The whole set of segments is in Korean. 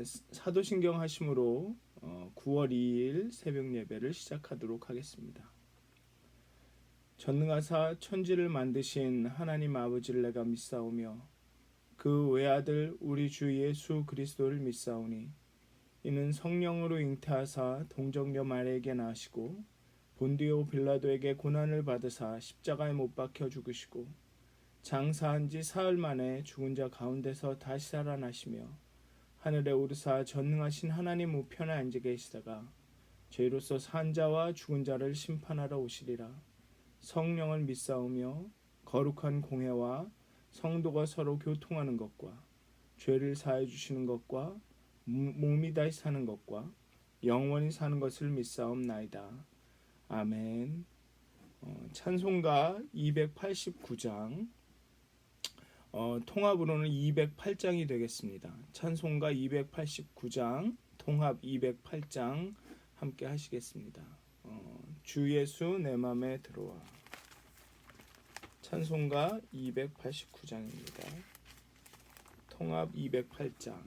사도신경 하심으로 9월 2일 새벽 예배를 시작하도록 하겠습니다. 전능하사 천지를 만드신 하나님 아버지를 내가 믿사오며 그 외아들 우리 주 예수 그리스도를 믿사오니 이는 성령으로 잉태하사 동정녀 마리아에게 나시고 본디오 빌라도에게 고난을 받으사 십자가에 못 박혀 죽으시고 장사한 지 사흘 만에 죽은 자 가운데서 다시 살아나시며 하늘에 오르사 전능하신 하나님 우편에 앉아 계시다가 죄로서 산 자와 죽은 자를 심판하러 오시리라. 성령을 믿사오며 거룩한 공회와 성도가 서로 교통하는 것과 죄를 사해 주시는 것과 몸이 다시 사는 것과 영원히 사는 것을 믿사옵나이다. 아멘. 찬송가 289장 통합으로는 208장이 되겠습니다. 찬송가 289장 통합 208장 함께 하시겠습니다. 주 예수 내 맘에 들어와. 찬송가 289장입니다. 통합 208장.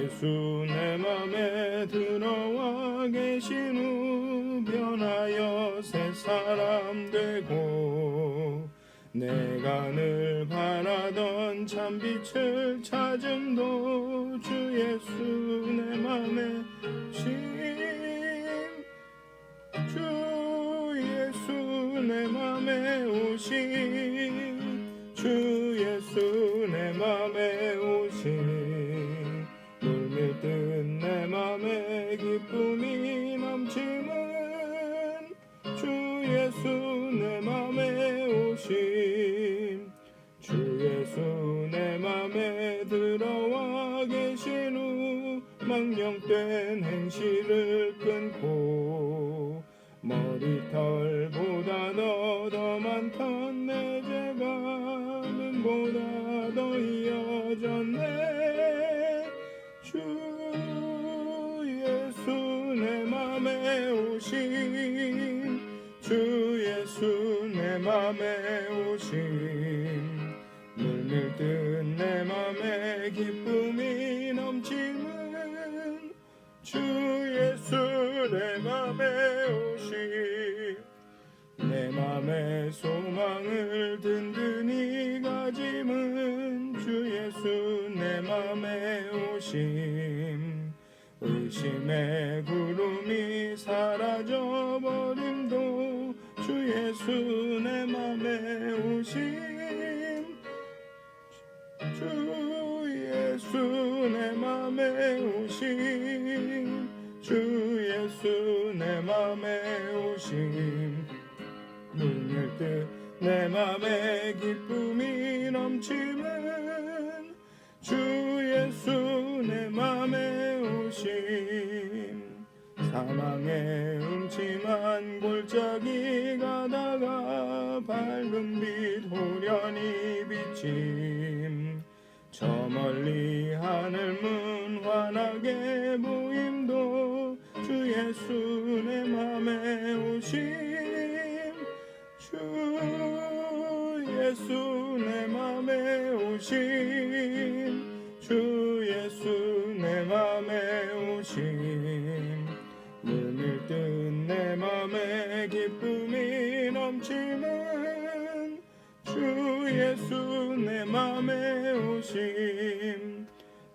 예수 내 맘에 들어와 계신 후 변하여 새 사람 되고 내가 늘 바라던 참빛을 찾음도 주 예수 내 맘에 오심 주 예수 내 맘에 오심 주 예수 내 맘에 오심 물밀듯 내 맘에 기쁨이 넘치는 주 예수 내 맘에 오심 주 예수 내 맘에 들어와 계신 후 망령된 행실을 끊고 머리털보다 더 많던 내 죄가 눈보다 더 이어졌네 주 예수 내 맘에 오심 주 예수 내 맘에 오심 물밀듯 내 맘에 기쁨이 넘치는 주 예수 내 맘에 오심 내 맘에 소망을 든든히 가짐은 주 예수 내 맘에 오심 의심의 구름이 사라져버림도 주 예수 내 맘에 오심 주 예수 내 맘에 오심 주 예수 내 맘에 오심 물밀듯 내 맘에 기쁨이 넘치는 주 예수 내 맘에 오심 사망의 음침한 골짜기 가다가 밝은 빛 호련히 비침 저 멀리 하늘문 환하게 보임도 주 예수 내 맘에 오심 주 예수 내 맘에 오심 주 예수 내 맘에 오심 물밀듯 내 맘에 기쁨이 넘치는 주 예수 내 맘에 오심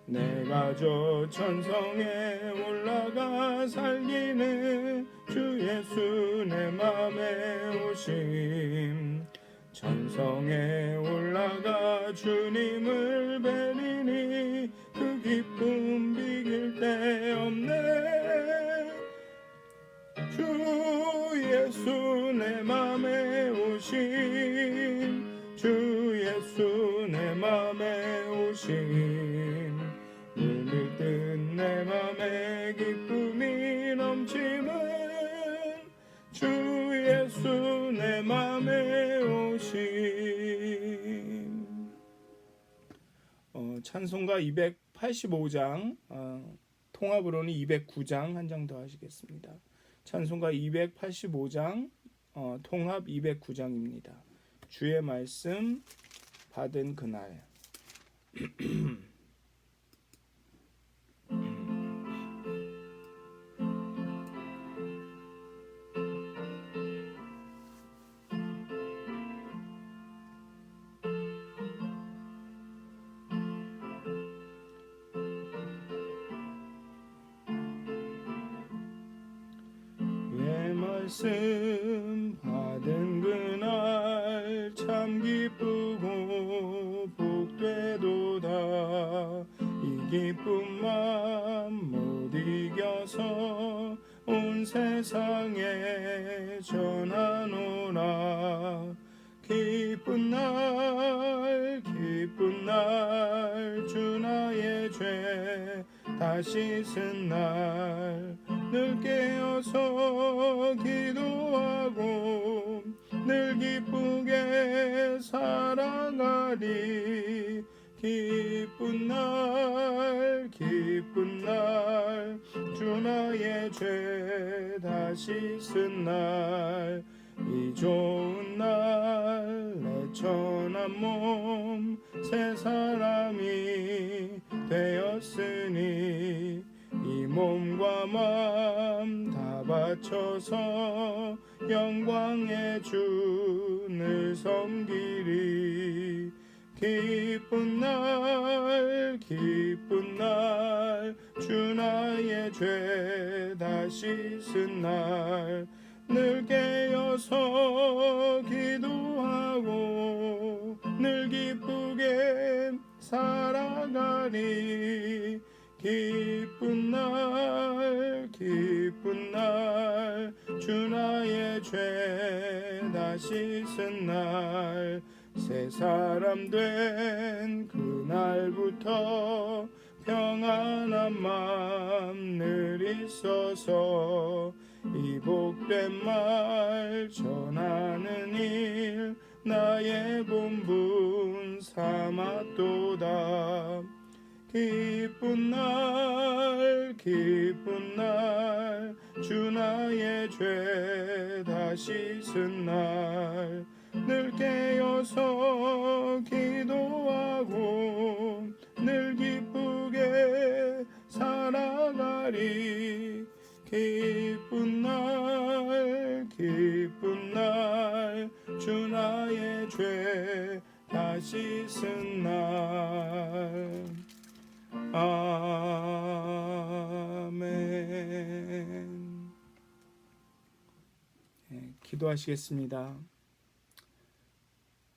내가 저 천성에 올라가 살기는 주 예수 내 맘에 오심 천성에 올라가 주님을 뵈리니 그 기쁨 비길 데 없네 주 예수 내 맘에 오심 주 예수 내 맘에 오심 물밀듯 내 맘에 기쁨이 넘치는 주 예수 내 맘에 오심. 찬송가 285장, 통합으로는 209장 한 장 더 하시겠습니다. 찬송가 285장, 통합 209장입니다. 주의 말씀 받은 그날. 말씀 받은 그날 참 기쁘고 복되도다. 이 기쁜 맘 못 이겨서 온 세상에 전하노라. 기쁜 날 주 나의 죄 다 씻은 날 늘 깨어서 기도하고 늘 기쁘게 살아가리. 기쁜 날 주 나의 죄 다 씻은 날 이 좋은 날 내 천한 몸 새 사람이 되었으니 이 몸과 마음 다 바쳐서 영광의 주를 섬기리. 기쁜 날 주 나의 죄 다 씻은 날 늘 깨어서 기도하고 늘 기쁘게 살아가리. 기쁜 날 주 나의 죄 다 씻은 날 새 사람 된 그날부터 평안한 마음 늘 있어서 이 복된 말 전하는 일 나의 본분 삼았도다. 기쁜 날 주 나의 죄 다 씻은 날 늘 깨어서 기도하고 늘 기쁘게 살아가리. 기쁜 날 주 나의 죄 다 씻은 날. 아멘. 네, 기도하시겠습니다.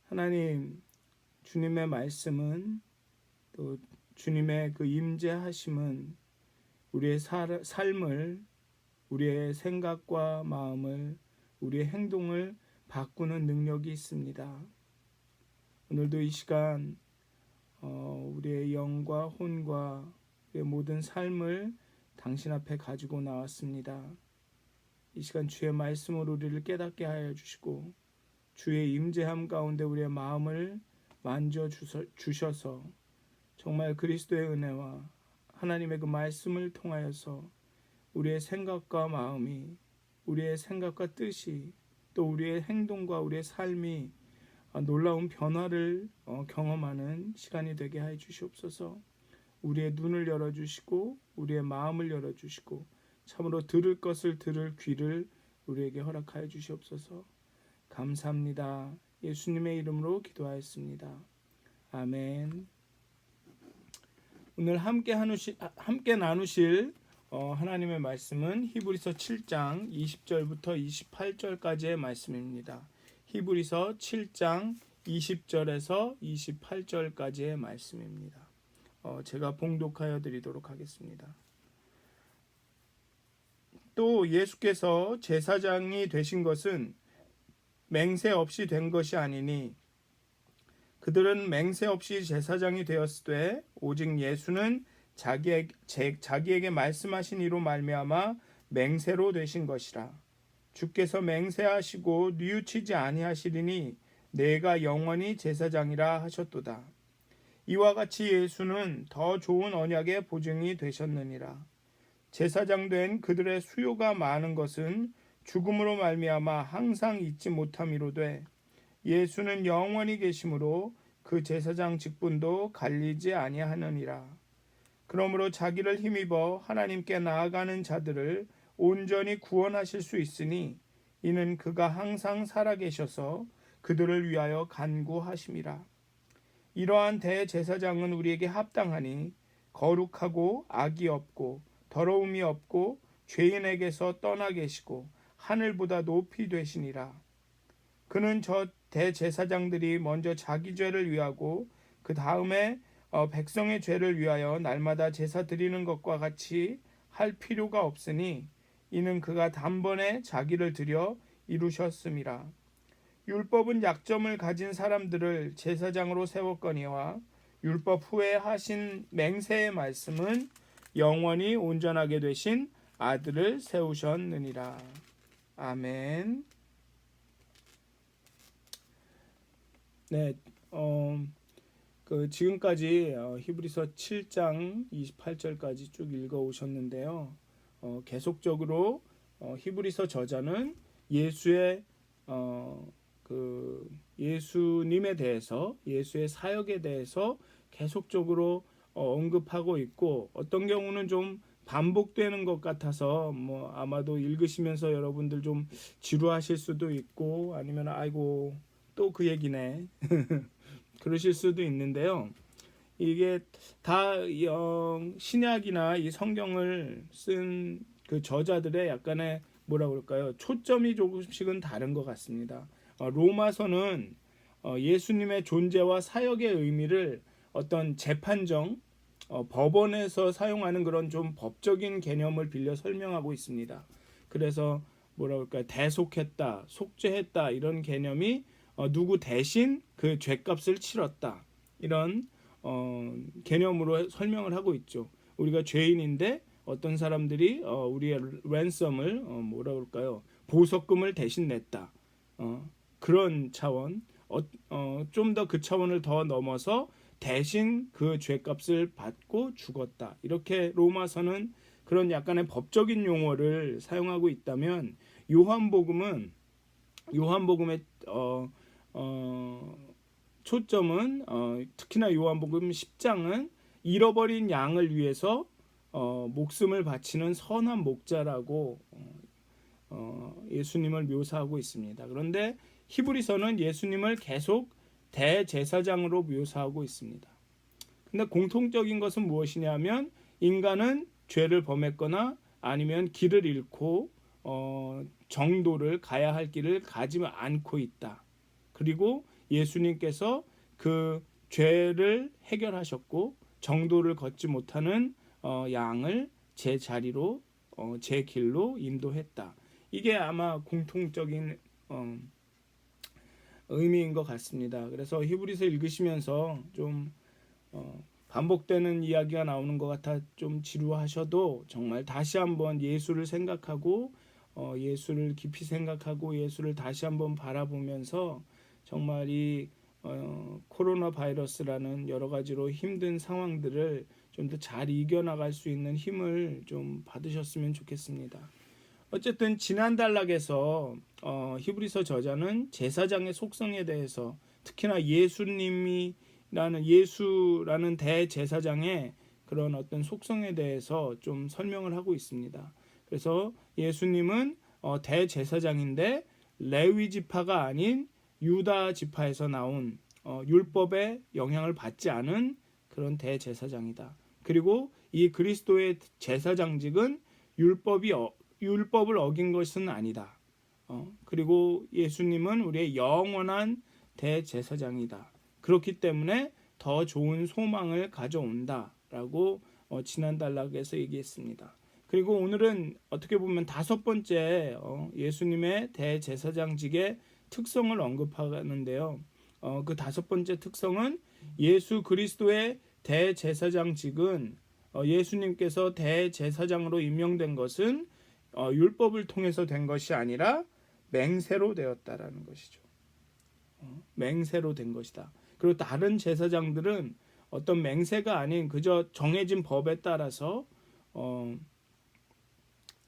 하나님, 주님의 말씀은 또 주님의 그 임재하심은 우리의 삶을, 우리의 생각과 마음을, 우리의 행동을 바꾸는 능력이 있습니다. 오늘도 이 시간 우리의 영과 혼과 우리의 모든 삶을 당신 앞에 가지고 나왔습니다. 이 시간 주의 말씀으로 우리를 깨닫게 하여 주시고 주의 임재함 가운데 우리의 마음을 만져 주셔서 정말 그리스도의 은혜와 하나님의 그 말씀을 통하여서 우리의 생각과 마음이, 우리의 생각과 뜻이, 또 우리의 행동과 우리의 삶이 놀라운 변화를 경험하는 시간이 되게 하여 주시옵소서. 우리의 눈을 열어주시고 우리의 마음을 열어주시고 참으로 들을 것을 들을 귀를 우리에게 허락하여 주시옵소서. 감사합니다. 예수님의 이름으로 기도하였습니다. 아멘. 오늘 함께 나누실 하나님의 말씀은 히브리서 7장 20절부터 28절까지의 말씀입니다. 히브리서 7장 20절에서 28절까지의 말씀입니다. 제가 봉독하여 드리도록 하겠습니다. 또 예수께서 제사장이 되신 것은 맹세 없이 된 것이 아니니 그들은 맹세 없이 제사장이 되었으되 오직 예수는 자기에게 말씀하신 이로 말미암아 맹세로 되신 것이라. 주께서 맹세하시고 뉘우치지 아니하시리니 내가 영원히 제사장이라 하셨도다. 이와 같이 예수는 더 좋은 언약의 보증이 되셨느니라. 제사장 된 그들의 수요가 많은 것은 죽음으로 말미암아 항상 잊지 못함이로되 예수는 영원히 계심으로 그 제사장 직분도 갈리지 아니하느니라. 그러므로 자기를 힘입어 하나님께 나아가는 자들을 온전히 구원하실 수 있으니 이는 그가 항상 살아계셔서 그들을 위하여 간구하심이라. 이러한 대제사장은 우리에게 합당하니 거룩하고 악이 없고 더러움이 없고 죄인에게서 떠나 계시고 하늘보다 높이 되시니라. 그는 저 대제사장들이 먼저 자기 죄를 위하고 그 다음에 백성의 죄를 위하여 날마다 제사 드리는 것과 같이 할 필요가 없으니 이는 그가 단번에 자기를 드려 이루셨음이라. 율법은 약점을 가진 사람들을 제사장으로 세웠거니와 율법 후에 하신 맹세의 말씀은 영원히 온전하게 되신 아들을 세우셨느니라. 아멘. 네, 지금까지 히브리서 7장 28절까지 쭉 읽어 오셨는데요. 계속적으로 히브리서 저자는 예수의 예수님에 대해서, 예수의 사역에 대해서 계속적으로 언급하고 있고, 어떤 경우는 좀 반복되는 것 같아서 아마도 읽으시면서 여러분들 좀 지루하실 수도 있고, 아니면 아이고 또 그 얘기네 그러실 수도 있는데요. 이게 다 신약이나 이 성경을 쓴 그 저자들의 약간의 뭐라 그럴까요? 초점이 조금씩은 다른 것 같습니다. 로마서는 예수님의 존재와 사역의 의미를 어떤 재판정, 법원에서 사용하는 그런 좀 법적인 개념을 빌려 설명하고 있습니다. 그래서 뭐라 그럴까요? 대속했다, 속죄했다 이런 개념이 누구 대신 그 죄값을 치렀다 이런 개념으로 설명을 하고 있죠. 우리가 죄인인데 어떤 사람들이 우리의 랜섬을 뭐라 그럴까요? 보석금을 대신 냈다. 그런 차원, 좀 더 그 차원을 더 넘어서 대신 그 죄값을 받고 죽었다. 이렇게 로마서는 그런 약간의 법적인 용어를 사용하고 있다면 요한복음의 초점은 특히나 요한복음 10장은 잃어버린 양을 위해서 목숨을 바치는 선한 목자라고 예수님을 묘사하고 있습니다. 그런데 히브리서는 예수님을 계속 대제사장으로 묘사하고 있습니다. 근데 공통적인 것은 무엇이냐면 인간은 죄를 범했거나 아니면 길을 잃고 정도를 가야 할 길을 가지 않고 있다. 그리고 예수님께서 그 죄를 해결하셨고 정도를 걷지 못하는 양을 제 자리로 제 길로 인도했다. 이게 아마 공통적인 의미인 것 같습니다. 그래서 히브리서 읽으시면서 좀 반복되는 이야기가 나오는 것 같아 좀 지루하셔도 정말 다시 한번 예수를 생각하고 예수를 깊이 생각하고 예수를 다시 한번 바라보면서 정말 이 코로나 바이러스라는 여러 가지로 힘든 상황들을 좀 더 잘 이겨나갈 수 있는 힘을 좀 받으셨으면 좋겠습니다. 어쨌든 지난 단락에서 히브리서 저자는 제사장의 속성에 대해서 특히나 예수라는 대제사장의 그런 어떤 속성에 대해서 좀 설명을 하고 있습니다. 그래서 예수님은 대제사장인데 레위 지파가 아닌 유다 지파에서 나온 율법의 영향을 받지 않은 그런 대제사장이다. 그리고 이 그리스도의 제사장직은 율법을 어긴 것은 아니다. 그리고 예수님은 우리의 영원한 대제사장이다. 그렇기 때문에 더 좋은 소망을 가져온다라고 지난 단락에서 얘기했습니다. 그리고 오늘은 어떻게 보면 다섯 번째 예수님의 대제사장직의 특성을 언급하는데요. 그 다섯 번째 특성은 예수 그리스도의 대제사장직은 예수님께서 대제사장으로 임명된 것은 율법을 통해서 된 것이 아니라 맹세로 되었다라는 것이죠. 맹세로 된 것이다. 그리고 다른 제사장들은 어떤 맹세가 아닌 그저 정해진 법에 따라서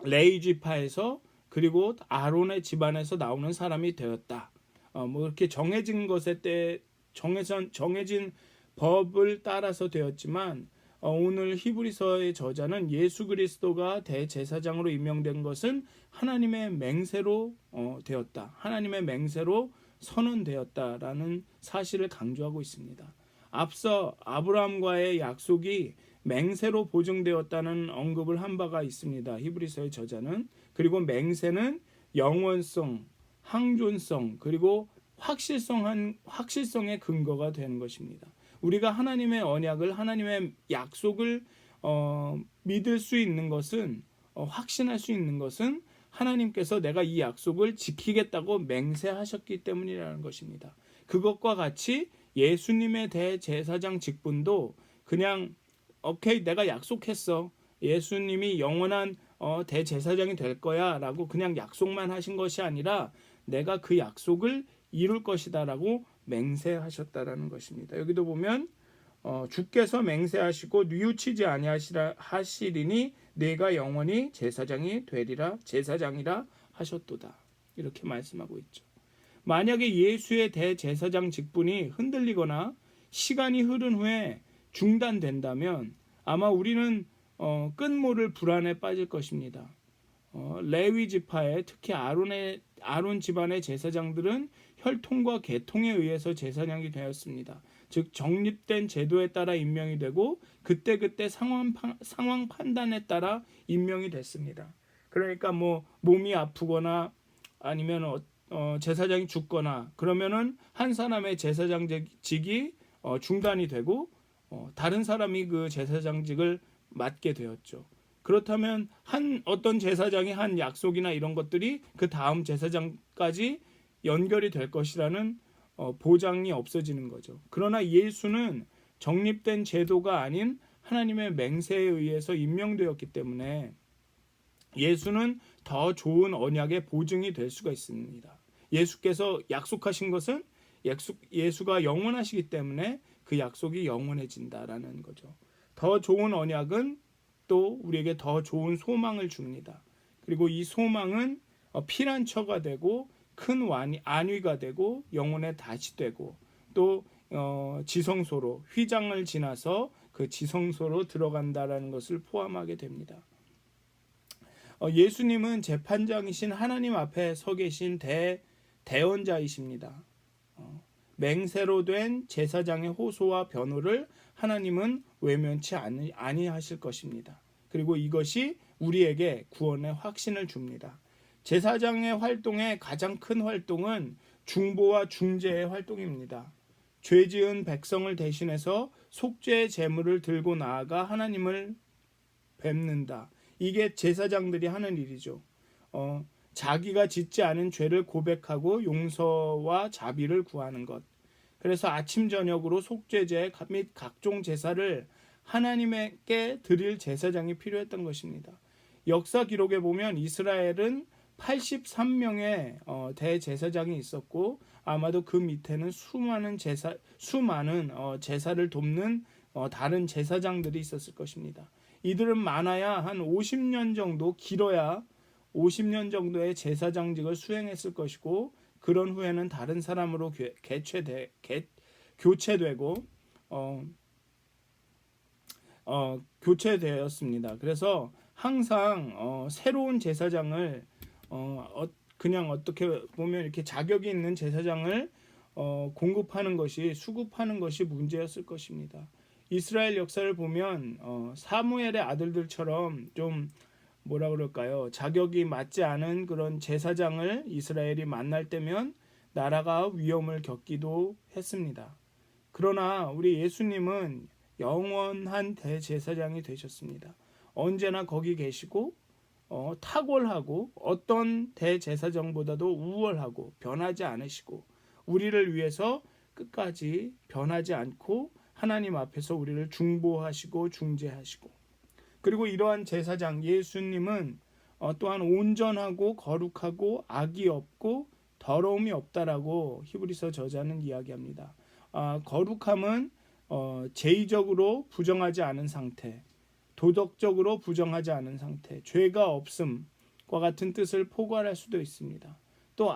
레위 지파에서 그리고 아론의 집안에서 나오는 사람이 되었다. 뭐 이렇게 정해진 것에 때 정해진 법을 따라서 되었지만 오늘 히브리서의 저자는 예수 그리스도가 대제사장으로 임명된 것은 하나님의 맹세로 되었다. 하나님의 맹세로 선언되었다라는 사실을 강조하고 있습니다. 앞서 아브라함과의 약속이 맹세로 보증되었다는 언급을 한 바가 있습니다. 히브리서의 저자는. 그리고 맹세는 영원성, 항존성, 그리고 확실성의 근거가 되는 것입니다. 우리가 하나님의 언약을, 하나님의 약속을 믿을 수 있는 것은, 확신할 수 있는 것은 하나님께서 내가 이 약속을 지키겠다고 맹세하셨기 때문이라는 것입니다. 그것과 같이 예수님의 대제사장 직분도 그냥 오케이 내가 약속했어, 예수님이 영원한 대제사장이 될 거야 라고 그냥 약속만 하신 것이 아니라 내가 그 약속을 이룰 것이다 라고 맹세하셨다라는 것입니다. 여기도 보면 주께서 맹세하시고 뉘우치지 아니하시리니 네가 영원히 제사장이라 하셨도다. 이렇게 말씀하고 있죠. 만약에 예수의 대제사장 직분이 흔들리거나 시간이 흐른 후에 중단된다면 아마 우리는 끝모를 불안에 빠질 것입니다. 레위 지파의 특히 아론 집안의 제사장들은 혈통과 계통에 의해서 제사장이 되었습니다. 즉 정립된 제도에 따라 임명이 되고 그때그때 상황 판단에 따라 임명이 됐습니다. 그러니까 뭐 몸이 아프거나 아니면 제사장이 죽거나 그러면은 한 사람의 제사장직이 중단이 되고 다른 사람이 그 제사장직을 맡게 되었죠. 그렇다면 어떤 제사장이 한 약속이나 이런 것들이 그 다음 제사장까지 연결이 될 것이라는 보장이 없어지는 거죠. 그러나 예수는 정립된 제도가 아닌 하나님의 맹세에 의해서 임명되었기 때문에 예수는 더 좋은 언약의 보증이 될 수가 있습니다. 예수께서 약속하신 것은 예수가 영원하시기 때문에 그 약속이 영원해진다라는 거죠. 더 좋은 언약은 또 우리에게 더 좋은 소망을 줍니다. 그리고 이 소망은 피난처가 되고 큰 안위가 되고 영혼의 닷이 되고 또 지성소로 휘장을 지나서 그 지성소로 들어간다라는 것을 포함하게 됩니다. 예수님은 재판장이신 하나님 앞에 서 계신 대언자이십니다. 맹세로 된 제사장의 호소와 변호를 하나님은 외면치 아니하실 것입니다. 그리고 이것이 우리에게 구원의 확신을 줍니다. 제사장의 활동의 가장 큰 활동은 중보와 중재의 활동입니다. 죄 지은 백성을 대신해서 속죄의 제물을 들고 나아가 하나님을 뵙는다. 이게 제사장들이 하는 일이죠. 자기가 짓지 않은 죄를 고백하고 용서와 자비를 구하는 것. 그래서 아침 저녁으로 속죄제 및 각종 제사를 하나님께 드릴 제사장이 필요했던 것입니다. 역사 기록에 보면 이스라엘은 83명의 대제사장이 있었고 아마도 그 밑에는 수많은 제사를 돕는 다른 제사장들이 있었을 것입니다. 이들은 많아야 한 50년 정도, 길어야 50년 정도의 제사장직을 수행했을 것이고 그런 후에는 다른 사람으로 교체되고 교체되었습니다. 그래서 항상 새로운 제사장을 그냥 어떻게 보면 이렇게 자격이 있는 제사장을 수급하는 것이 문제였을 것입니다. 이스라엘 역사를 보면 사무엘의 아들들처럼 좀 뭐라 그럴까요? 자격이 맞지 않은 그런 제사장을 이스라엘이 만날 때면 나라가 위험을 겪기도 했습니다. 그러나 우리 예수님은 영원한 대제사장이 되셨습니다. 언제나 거기 계시고 탁월하고 어떤 대제사장보다도 우월하고 변하지 않으시고 우리를 위해서 끝까지 변하지 않고 하나님 앞에서 우리를 중보하시고 중재하시고 그리고 이러한 제사장 예수님은 또한 온전하고 거룩하고 악이 없고 더러움이 없다라고 히브리서 저자는 이야기합니다. 거룩함은 제의적으로 부정하지 않은 상태, 도덕적으로 부정하지 않은 상태, 죄가 없음과 같은 뜻을 포괄할 수도 있습니다. 또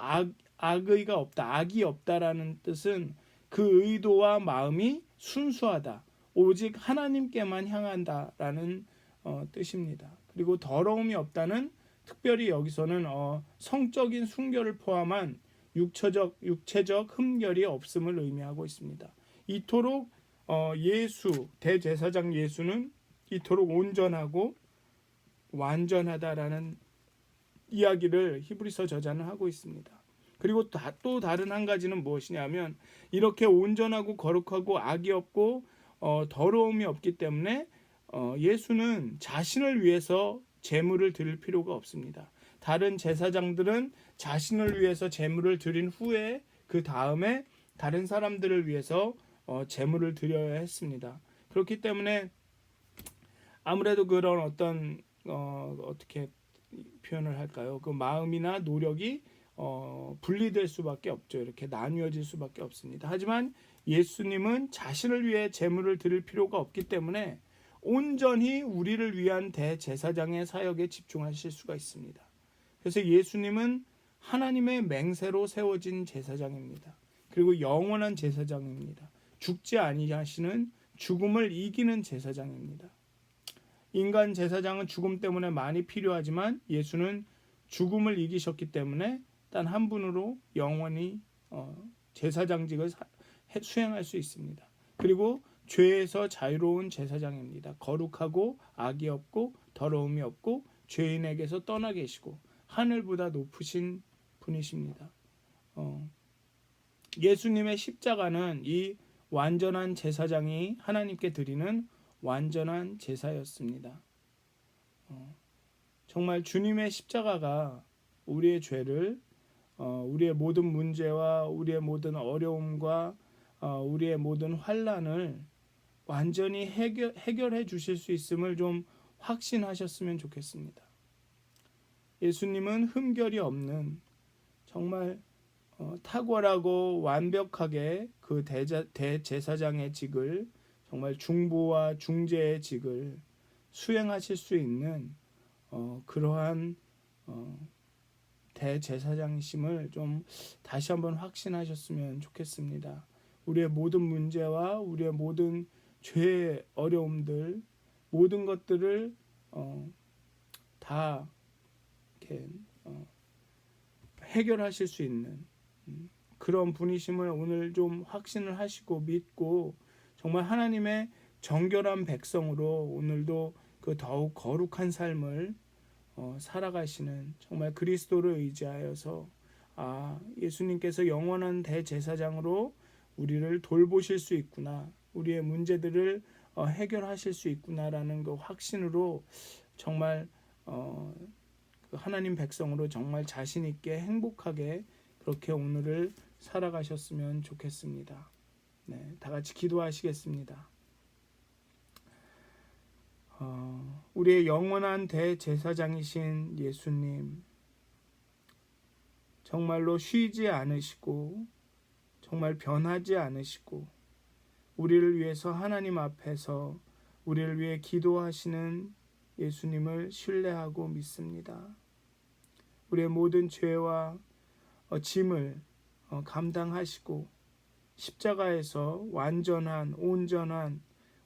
악의가 없다, 악이 없다라는 뜻은 그 의도와 마음이 순수하다, 오직 하나님께만 향한다라는 뜻입니다. 그리고 더러움이 없다는 특별히 여기서는 성적인 순결을 포함한 육체적 흠결이 없음을 의미하고 있습니다. 이토록 대제사장 예수는 이토록 온전하고 완전하다라는 이야기를 히브리서 저자는 하고 있습니다. 그리고 또 다른 한 가지는 무엇이냐면 이렇게 온전하고 거룩하고 악이 없고 더러움이 없기 때문에 예수는 자신을 위해서 제물을 드릴 필요가 없습니다. 다른 제사장들은 자신을 위해서 제물을 드린 후에 그 다음에 다른 사람들을 위해서 제물을 드려야 했습니다. 그렇기 때문에 아무래도 그런 어떻게 표현을 할까요? 그 마음이나 노력이 분리될 수밖에 없죠. 이렇게 나뉘어질 수밖에 없습니다. 하지만 예수님은 자신을 위해 제물을 드릴 필요가 없기 때문에 온전히 우리를 위한 대제사장의 사역에 집중하실 수가 있습니다. 그래서 예수님은 하나님의 맹세로 세워진 제사장입니다. 그리고 영원한 제사장입니다. 죽지 아니하시는 죽음을 이기는 제사장입니다. 인간 제사장은 죽음 때문에 많이 필요하지만 예수는 죽음을 이기셨기 때문에 단 한 분으로 영원히 제사장직을 수행할 수 있습니다. 그리고 죄에서 자유로운 제사장입니다. 거룩하고 악이 없고 더러움이 없고 죄인에게서 떠나 계시고 하늘보다 높으신 분이십니다. 예수님의 십자가는 이 완전한 제사장이 하나님께 드리는 완전한 제사였습니다. 정말 주님의 십자가가 우리의 죄를 우리의 모든 문제와 우리의 모든 어려움과 우리의 모든 환난을 완전히 해결해 주실 수 있음을 좀 확신하셨으면 좋겠습니다. 예수님은 흠결이 없는 정말 탁월하고 완벽하게 그 대제사장의 직을 정말 중보와 중재의 직을 수행하실 수 있는 그러한 대제사장이심을 좀 다시 한번 확신하셨으면 좋겠습니다. 우리의 모든 문제와 우리의 모든 죄의 어려움들 모든 것들을 다 이렇게 해결하실 수 있는 그런 분이심을 오늘 좀 확신을 하시고 믿고 정말 하나님의 정결한 백성으로 오늘도 그 더욱 거룩한 삶을 살아가시는 정말 그리스도를 의지하여서 예수님께서 영원한 대제사장으로 우리를 돌보실 수 있구나, 우리의 문제들을 해결하실 수 있구나라는 그 확신으로 정말 그 하나님 백성으로 정말 자신 있게 행복하게 그렇게 오늘을 살아가셨으면 좋겠습니다. 네, 다 같이 기도하시겠습니다. 우리의 영원한 대제사장이신 예수님, 정말로 쉬지 않으시고 정말 변하지 않으시고 우리를 위해서 하나님 앞에서 우리를 위해 기도하시는 예수님을 신뢰하고 믿습니다. 우리의 모든 죄와 짐을 감당하시고 십자가에서 완전한, 온전한,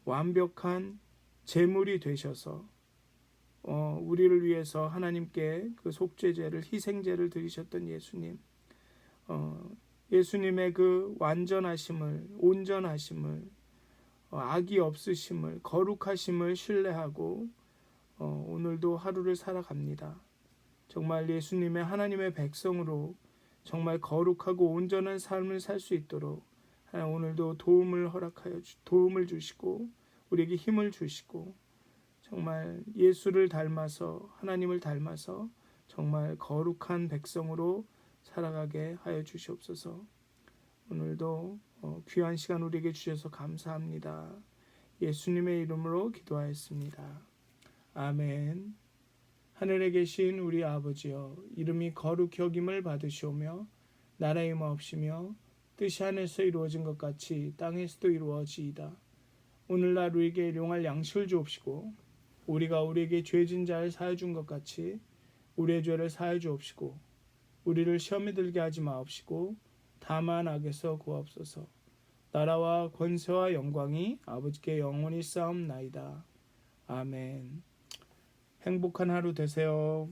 완벽한 제물이 되셔서 우리를 위해서 하나님께 그 속죄제를, 희생제를 드리셨던 예수님, 예수님의 그 완전하심을, 온전하심을, 악이 없으심을, 거룩하심을 신뢰하고 오늘도 하루를 살아갑니다. 정말 예수님의 하나님의 백성으로 정말 거룩하고 온전한 삶을 살 수 있도록 오늘도 도움을 주시고 우리에게 힘을 주시고 정말 예수를 닮아서, 하나님을 닮아서 정말 거룩한 백성으로 살아가게 하여 주시옵소서. 오늘도 귀한 시간 우리에게 주셔서 감사합니다. 예수님의 이름으로 기도하였습니다. 아멘. 하늘에 계신 우리 아버지여, 이름이 거룩히 여김을 받으시오며 나라의 마옵시며 뜻이 하늘에서 이루어진 것 같이 땅에서도 이루어지이다. 오늘날 우리에게 일용할 양식을 주옵시고 우리가 우리에게 죄진 자를 사하여 준 것 같이 우리의 죄를 사하여 주옵시고 우리를 시험에 들게 하지 마옵시고 다만 악에서 구하옵소서. 나라와 권세와 영광이 아버지께 영원히 쌓옵나이다. 아멘. 행복한 하루 되세요.